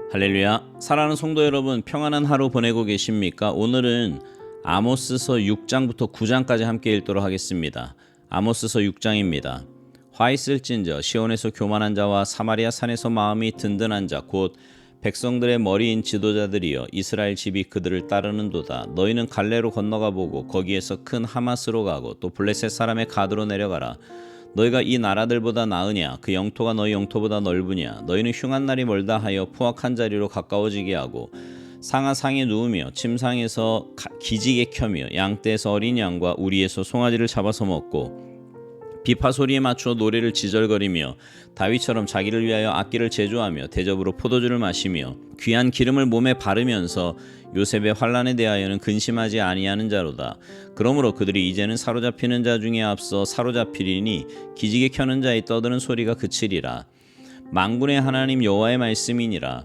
할렐루야. 사랑하는 성도 여러분, 평안한 하루 보내고 계십니까? 오늘은 아모스서 6장부터 9장까지 함께 읽도록 하겠습니다. 아모스서 6장입니다. 화 있을진저 시온에서 교만한 자와 사마리아 산에서 마음이 든든한 자 곧 백성들의 머리인 지도자들이여 이스라엘 집이 그들을 따르는도다. 너희는 갈레로 건너가 보고 거기에서 큰 하마스로 가고 또 블레셋 사람의 가드로 내려가라. 너희가 이 나라들보다 나으냐? 그 영토가 너희 영토보다 넓으냐? 너희는 흉한 날이 멀다 하여 포악한 자리로 가까워지게 하고 상아 상에 누우며 침상에서 기지개 켜며 양떼에서 어린 양과 우리에서 송아지를 잡아서 먹고 비파 소리에 맞추어 노래를 지절거리며 다윗처럼 자기를 위하여 악기를 제조하며 대접으로 포도주를 마시며 귀한 기름을 몸에 바르면서 요셉의 환난에 대하여는 근심하지 아니하는 자로다. 그러므로 그들이 이제는 사로잡히는 자 중에 앞서 사로잡히리니 기지개 켜는 자의 떠드는 소리가 그치리라. 만군의 하나님 여호와의 말씀이니라.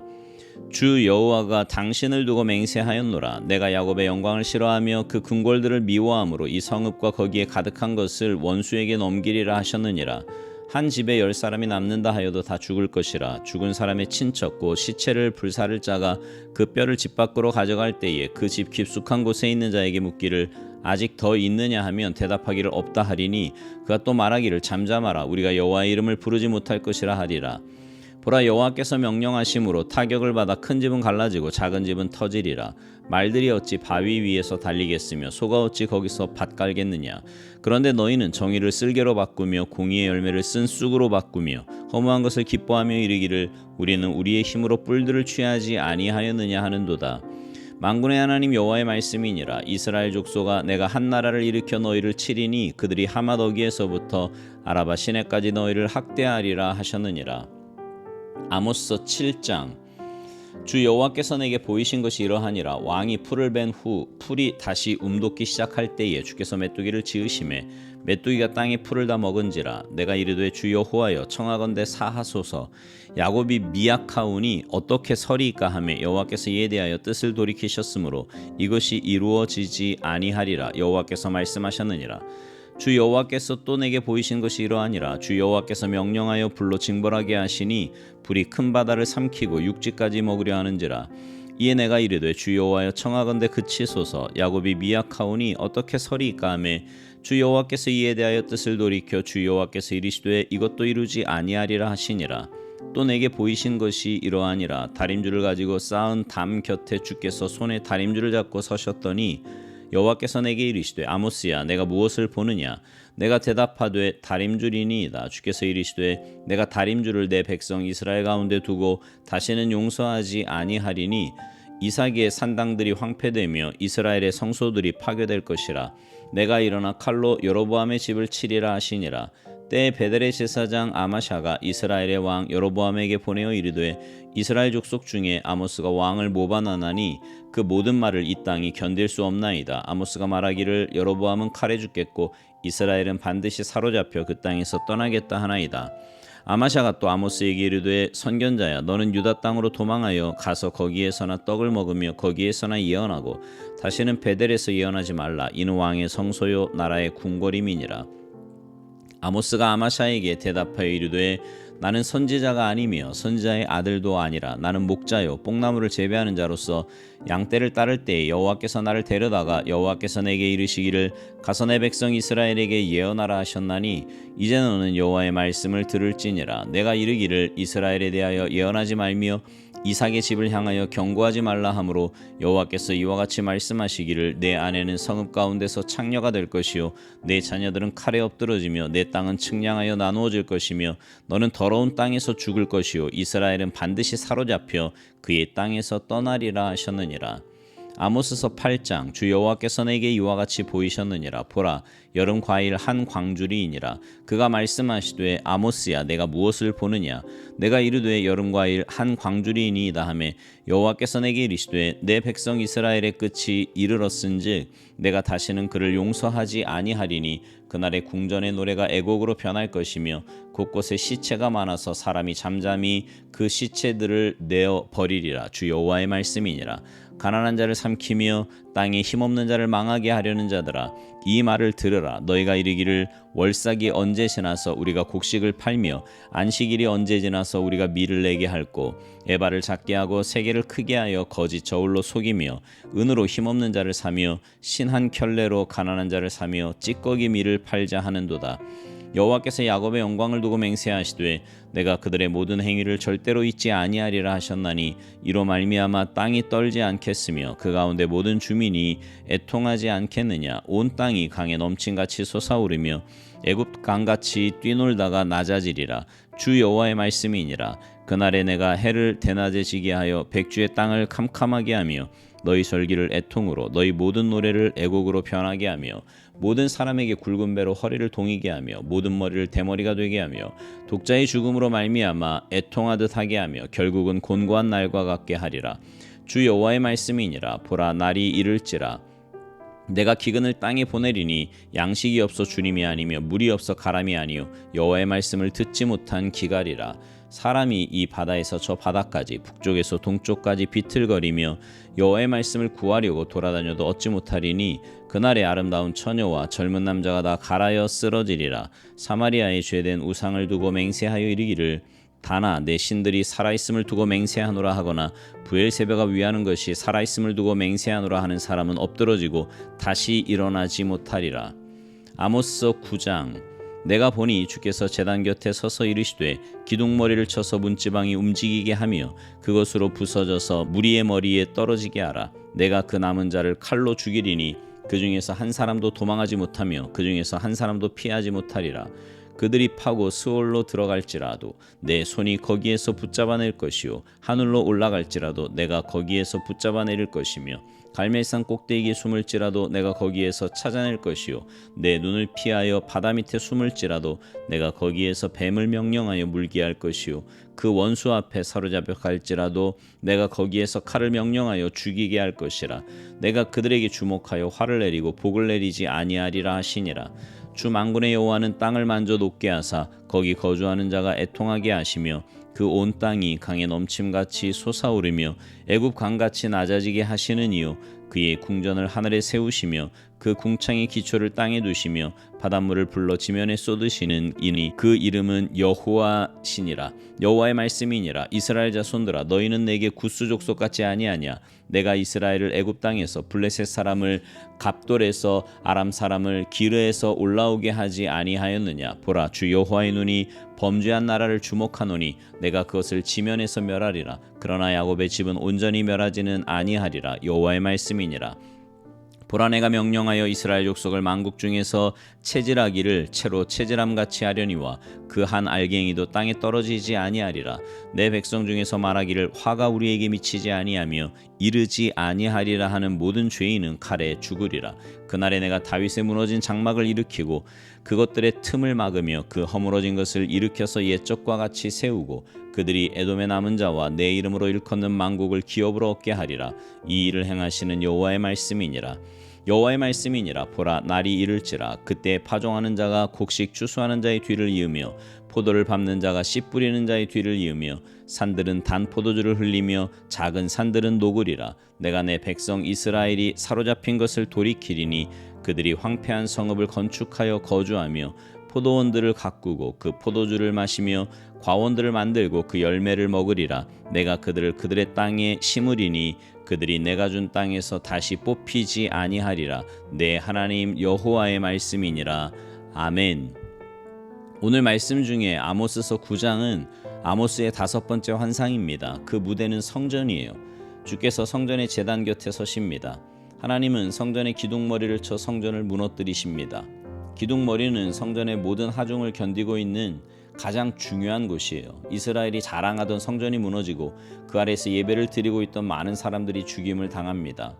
주 여호와가 당신을 두고 맹세하였노라. 내가 야곱의 영광을 싫어하며 그 궁궐들을 미워함으로 이 성읍과 거기에 가득한 것을 원수에게 넘기리라 하셨느니라. 한 집에 10사람이 남는다 하여도 다 죽을 것이라. 죽은 사람의 친척 곧 시체를 불사를 자가 그 뼈를 집 밖으로 가져갈 때에 그 집 깊숙한 곳에 있는 자에게 묻기를 아직 더 있느냐 하면 대답하기를 없다 하리니 그가 또 말하기를 잠잠하라. 우리가 여호와의 이름을 부르지 못할 것이라 하리라. 보라, 여호와께서 명령하심으로 타격을 받아 큰 집은 갈라지고 작은 집은 터지리라. 말들이 어찌 바위 위에서 달리겠으며 소가 어찌 거기서 밭 갈겠느냐. 그런데 너희는 정의를 쓸개로 바꾸며 공의의 열매를 쓴 쑥으로 바꾸며 허무한 것을 기뻐하며 이르기를 우리는 우리의 힘으로 뿔들을 취하지 아니하였느냐 하는도다. 만군의 하나님 여호와의 말씀이니라. 이스라엘 족속아, 내가 한 나라를 일으켜 너희를 치리니 그들이 하맛 어기에서부터 아라바 시내까지 너희를 학대하리라 하셨느니라. 아모스서 7장. 주 여호와께서 내게 보이신 것이 이러하니라. 왕이 풀을 벤 후 풀이 다시 움돋기 시작할 때에 주께서 메뚜기를 지으심에 메뚜기가 땅에 풀을 다 먹은지라. 내가 이르되 주 여호와여, 청하건대 사하소서. 야곱이 미약하오니 어떻게 서리이까 하며 여호와께서 이에 대하여 뜻을 돌이키셨으므로 이것이 이루어지지 아니하리라. 여호와께서 말씀하셨느니라. 주 여호와께서 또 내게 보이신 것이 이러하니라. 주 여호와께서 명령하여 불로 징벌하게 하시니 불이 큰 바다를 삼키고 육지까지 먹으려 하는지라. 이에 내가 이르되 주 여호와여, 청하건대 그치소서. 야곱이 미약하오니 어떻게 서리이까 하며 주 여호와께서 이에 대하여 뜻을 돌이켜 주 여호와께서 이르시되 이것도 이루지 아니하리라 하시니라. 또 내게 보이신 것이 이러하니라. 다림줄을 가지고 쌓은 담 곁에 주께서 손에 다림줄을 잡고 서셨더니 여호와께서 내게 이르시되 아모스야, 내가 무엇을 보느냐? 내가 대답하되 다림줄이니이다. 주께서 이르시되 내가 다림줄을 내 백성 이스라엘 가운데 두고 다시는 용서하지 아니하리니 이삭의 산당들이 황폐되며 이스라엘의 성소들이 파괴될 것이라. 내가 일어나 칼로 여로보암의 집을 치리라 하시니라. 때에 베델의 제사장 아마샤가 이스라엘의 왕 여로보암에게 보내어 이르되 이스라엘 족속 중에 아모스가 왕을 모반하나니 그 모든 말을 이 땅이 견딜 수 없나이다. 아모스가 말하기를 여로보암은 칼에 죽겠고 이스라엘은 반드시 사로잡혀 그 땅에서 떠나겠다 하나이다. 아마샤가 또 아모스에게 이르되 선견자야, 너는 유다 땅으로 도망하여 가서 거기에서나 떡을 먹으며 거기에서나 예언하고 다시는 베델에서 예언하지 말라. 이는 왕의 성소요 나라의 궁궐임이니라. 아모스가 아마샤에게 대답하여 이르되 나는 선지자가 아니며 선지자의 아들도 아니라 나는 목자요 뽕나무를 재배하는 자로서 양떼를 따를 때에 여호와께서 나를 데려다가 여호와께서 내게 이르시기를 가서 내 백성 이스라엘에게 예언하라 하셨나니 이제 너는 여호와의 말씀을 들을지니라. 내가 이르기를 이스라엘에 대하여 예언하지 말며 이삭의 집을 향하여 경고하지 말라 하므로 여호와께서 이와 같이 말씀하시기를 내 아내는 성읍 가운데서 창녀가 될 것이요 내 자녀들은 칼에 엎드러지며 내 땅은 측량하여 나누어질 것이며 너는 더러운 땅에서 죽을 것이요 이스라엘은 반드시 사로잡혀 그의 땅에서 떠나리라 하셨느니라. 아모스서 8장. 주 여호와께서 내게 이와 같이 보이셨느니라. 보라, 여름 과일 한 광주리이니라. 그가 말씀하시되 아모스야, 내가 무엇을 보느냐? 내가 이르되 여름 과일 한 광주리이니이다 하매 여호와께서 내게 이르시되 내 백성 이스라엘의 끝이 이르렀은즉 내가 다시는 그를 용서하지 아니하리니 그날의 궁전의 노래가 애곡으로 변할 것이며 곳곳에 시체가 많아서 사람이 잠잠히 그 시체들을 내어 버리리라. 주 여호와의 말씀이니라. 가난한 자를 삼키며 땅에 힘없는 자를 망하게 하려는 자들아, 이 말을 들으라. 너희가 이르기를 월삭이 언제 지나서 우리가 곡식을 팔며 안식일이 언제 지나서 우리가 밀을 내게 할꼬. 에바를 작게 하고 세계를 크게 하여 거짓 저울로 속이며 은으로 힘없는 자를 사며 신한 켤레로 가난한 자를 사며 찌꺼기 밀을 팔자 하는도다. 여호와께서 야곱의 영광을 두고 맹세하시되 내가 그들의 모든 행위를 절대로 잊지 아니하리라 하셨나니, 이로 말미암아 땅이 떨지 않겠으며 그 가운데 모든 주민이 애통하지 않겠느냐. 온 땅이 강에 넘친같이 솟아오르며 애굽 강같이 뛰놀다가 낮아지리라. 주 여호와의 말씀이니라. 그날에 내가 해를 대낮에 지게 하여 백주의 땅을 캄캄하게 하며 너희 절기를 애통으로 너희 모든 노래를 애곡으로 변하게 하며 모든 사람에게 굵은 배로 허리를 동이게 하며 모든 머리를 대머리가 되게 하며 독자의 죽음으로 말미암아 애통하듯 하게 하며 결국은 곤고한 날과 같게 하리라. 주 여호와의 말씀이니라. 보라, 날이 이를지라. 내가 기근을 땅에 보내리니 양식이 없어 주림이 아니며 물이 없어 가람이 아니요 여호와의 말씀을 듣지 못한 기갈이라. 사람이 이 바다에서 저 바다까지 북쪽에서 동쪽까지 비틀거리며 여호와의 말씀을 구하려고 돌아다녀도 얻지 못하리니, 그날에 아름다운 처녀와 젊은 남자가 다 갈아여 쓰러지리라. 사마리아에 죄된 우상을 두고 맹세하여 이르기를 다나 내 신들이 살아있음을 두고 맹세하노라 하거나 브엘세바가 위하는 것이 살아있음을 두고 맹세하노라 하는 사람은 엎드러지고 다시 일어나지 못하리라. 아모스서 9장. 내가 보니 주께서 제단 곁에 서서 이르시되 기둥머리를 쳐서 문지방이 움직이게 하며 그것으로 부서져서 무리의 머리에 떨어지게 하라. 내가 그 남은 자를 칼로 죽이리니 그 중에서 한 사람도 도망하지 못하며 그 중에서 한 사람도 피하지 못하리라. 그들이 파고 스올로 들어갈지라도 내 손이 거기에서 붙잡아낼 것이요 하늘로 올라갈지라도 내가 거기에서 붙잡아내릴 것이며 갈멜산 꼭대기에 숨을지라도 내가 거기에서 찾아낼 것이요 내 눈을 피하여 바다 밑에 숨을지라도 내가 거기에서 뱀을 명령하여 물게 할 것이요 그 원수 앞에 사로잡혀 갈지라도 내가 거기에서 칼을 명령하여 죽이게 할 것이라. 내가 그들에게 주목하여 화를 내리고 복을 내리지 아니하리라 하시니라. 주 만군의 여호와는 땅을 만져 높게 하사 거기 거주하는 자가 애통하게 하시며 그 온 땅이 강에 넘침같이 솟아오르며 애굽 강같이 낮아지게 하시는 이요 그의 궁전을 하늘에 세우시며 그 궁창의 기초를 땅에 두시며 바닷물을 불러 지면에 쏟으시는 이니 그 이름은 여호와시니라. 여호와의 말씀이니라. 이스라엘 자손들아, 너희는 내게 구스 족속 같지 아니하냐. 내가 이스라엘을 애굽 땅에서 블레셋 사람을 갑돌에서 아람 사람을 기르에서 올라오게 하지 아니하였느냐. 보라, 주 여호와의 눈이 범죄한 나라를 주목하노니 내가 그것을 지면에서 멸하리라. 그러나 야곱의 집은 온전히 멸하지는 아니하리라. 여호와의 말씀이니라. 보라, 내가 명령하여 이스라엘 족속을 만국 중에서 체질하기를 채로 체질함같이 하려니와 그 한 알갱이도 땅에 떨어지지 아니하리라. 내 백성 중에서 말하기를 화가 우리에게 미치지 아니하며 이르지 아니하리라 하는 모든 죄인은 칼에 죽으리라. 그날에 내가 다윗의 무너진 장막을 일으키고 그것들의 틈을 막으며 그 허물어진 것을 일으켜서 옛적과 같이 세우고 그들이 에돔의 남은 자와 내 이름으로 일컫는 만국을 기업으로 얻게 하리라. 이 일을 행하시는 여호와의 말씀이니라. 여호와의 말씀이니라. 보라, 날이 이를지라. 그때 파종하는 자가 곡식 추수하는 자의 뒤를 이으며 포도를 밟는 자가 씨 뿌리는 자의 뒤를 이으며 산들은 단 포도주를 흘리며 작은 산들은 녹으리라. 내가 내 백성 이스라엘이 사로잡힌 것을 돌이키리니 그들이 황폐한 성읍을 건축하여 거주하며 포도원들을 가꾸고 그 포도주를 마시며 과원들을 만들고 그 열매를 먹으리라. 내가 그들을 그들의 땅에 심으리니 그들이 내가 준 땅에서 다시 뽑히지 아니하리라. 내 하나님 여호와의 말씀이니라. 아멘. 오늘 말씀 중에 아모스서 9장은 아모스의 5번째 환상입니다. 그 무대는 성전이에요. 주께서 성전의 제단 곁에 서십니다. 하나님은 성전의 기둥머리를 쳐 성전을 무너뜨리십니다. 기둥머리는 성전의 모든 하중을 견디고 있는 가장 중요한 곳이에요. 이스라엘이 자랑하던 성전이 무너지고 그 아래에서 예배를 드리고 있던 많은 사람들이 죽임을 당합니다.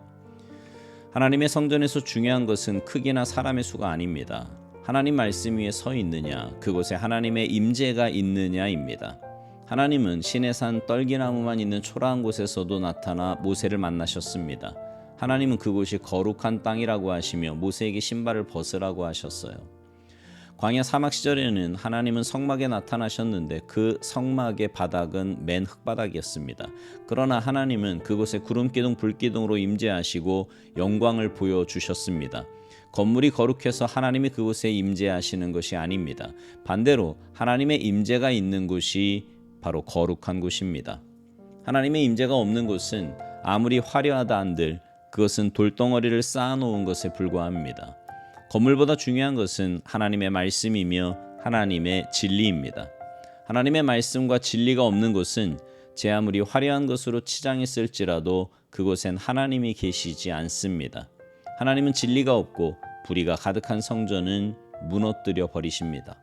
하나님의 성전에서 중요한 것은 크기나 사람의 수가 아닙니다. 하나님 말씀 위에 서 있느냐, 그곳에 하나님의 임재가 있느냐입니다. 하나님은 시내산 떨기나무만 있는 초라한 곳에서도 나타나 모세를 만나셨습니다. 하나님은 그곳이 거룩한 땅이라고 하시며 모세에게 신발을 벗으라고 하셨어요. 광야 사막 시절에는 하나님은 성막에 나타나셨는데 그 성막의 바닥은 맨 흙바닥이었습니다. 그러나 하나님은 그곳에 구름기둥 불기둥으로 임재하시고 영광을 보여주셨습니다. 건물이 거룩해서 하나님이 그곳에 임재하시는 것이 아닙니다. 반대로 하나님의 임재가 있는 곳이 바로 거룩한 곳입니다. 하나님의 임재가 없는 곳은 아무리 화려하다 한들 그것은 돌덩어리를 쌓아놓은 것에 불과합니다. 건물보다 중요한 것은 하나님의 말씀이며 하나님의 진리입니다. 하나님의 말씀과 진리가 없는 곳은 제 아무리 화려한 것으로 치장했을지라도 그곳엔 하나님이 계시지 않습니다. 하나님은 진리가 없고 불의가 가득한 성전은 무너뜨려 버리십니다.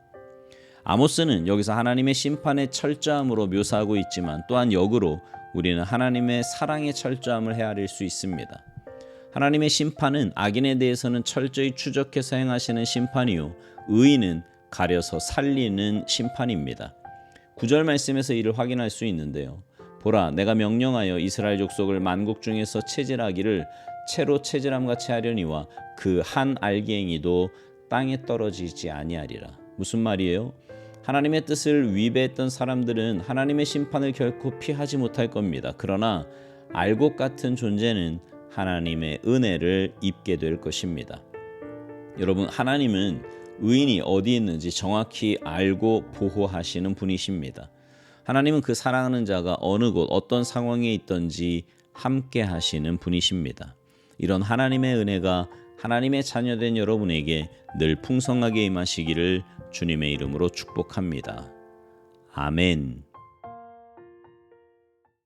아모스는 여기서 하나님의 심판의 철저함으로 묘사하고 있지만 또한 역으로 우리는 하나님의 사랑의 철저함을 헤아릴 수 있습니다. 하나님의 심판은 악인에 대해서는 철저히 추적해서 행하시는 심판이요 의인은 가려서 살리는 심판입니다. 9절 말씀에서 이를 확인할 수 있는데요. 보라, 내가 명령하여 이스라엘 족속을 만국 중에서 체질하기를 채로 체질함 같이 하려니와 그 한 알갱이도 땅에 떨어지지 아니하리라. 무슨 말이에요? 하나님의 뜻을 위배했던 사람들은 하나님의 심판을 결코 피하지 못할 겁니다. 그러나 알곡 같은 존재는 하나님의 은혜를 입게 될 것입니다. 여러분, 하나님은 의인이 어디 있는지 정확히 알고 보호하시는 분이십니다. 하나님은 그 사랑하는 자가 어느 곳 어떤 상황에 있든지 함께 하시는 분이십니다. 이런 하나님의 은혜가 하나님의 자녀된 여러분에게 늘 풍성하게 임하시기를 주님의 이름으로 축복합니다. 아멘.